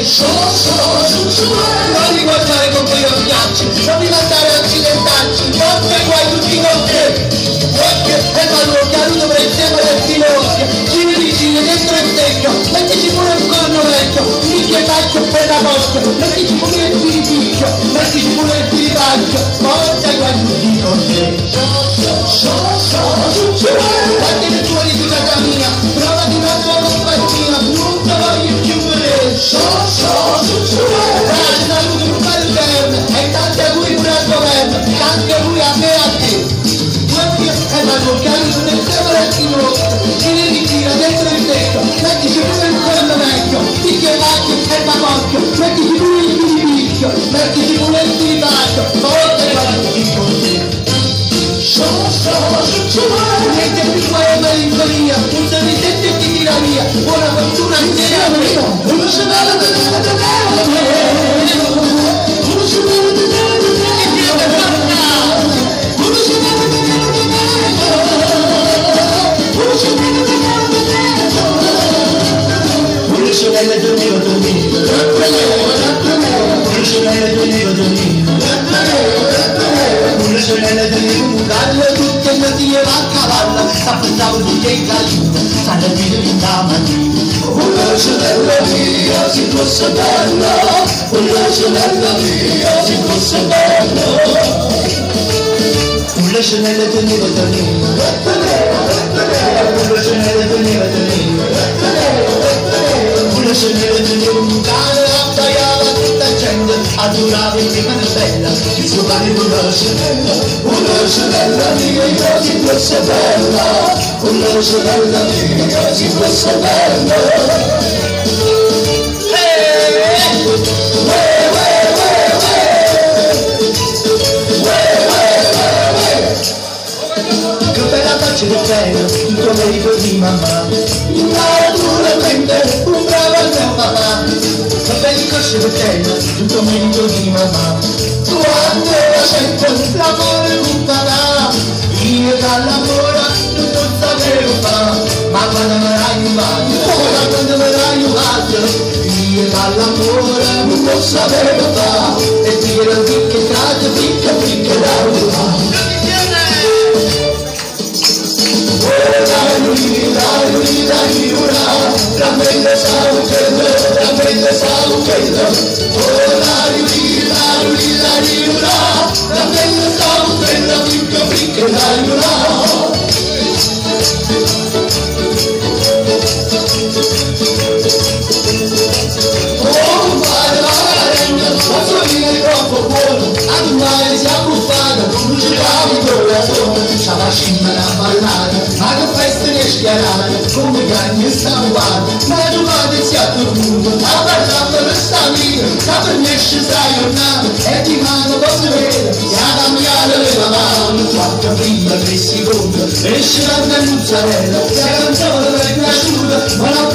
Non li guardare con quei occhiacci, non mi mandare a accidentarci, non fai guai tutti con te. Occhio, e fanno chiaro dove il tema del finocchio, giri dentro il secchio, mettici pure un corno vecchio, minchia tacchio per la bocca, mettici pure il piripicchio, mettici pure il piripacchio, porta i guai tutti con te. Guardate fuori di casa mia, trovati una tua compagnia, non te voglio più vedere. Saluto un bel verme, e tanti auguri pure al governo, tanti auguri a me e a te. Guardi, e vanno chiarito nel tempo del finocchio, che ne ritira dentro il secchio, mettici pure il corno vecchio, picchio e lacchio e babocchio, mettici pure il piripicchio, mettici pure il piripacchio, porta i guardi con te. Niente più mai malinconia, un sorrisetto e ti tira via, buona fortuna insieme a me. Gallo tutte le matine va a cavallo, s'apprendavo tutte i galline, sanno il video di stamattina. Una sorella mia, si fosse bella, una sorella mia, si fosse bella. Una sorella teneva teneva, una sorella teneva teneva, una sorella teneva un cane, appaiava tutta gente, adorava il prima bella, il suo cane una sorella mia, io si fosse bella, una sorella mia, si fosse bella. Che bella faccia di pena, tutto merito di mamma, naturalmente un bravo mio papà. Che belli cosce di pena, tutto merito di mamma. Quando la sento l'amore con papà, io dall'amore non sapevo fare, ma quando mi hai aiutato, ora quando mi hai aiutato, io dall'amore non sapevo fare, e ti ero picchettato, picche da ma che festa ne schiarata, come cagni stampati, ma domani si è tornuto, a parlare per sta vita, che per me ci stai tornando, e ti mando cose vere, si è cambiato le mani, quattro prima, 3 secondi, esce la mozzarella, si è canzone per cresciuta, ma la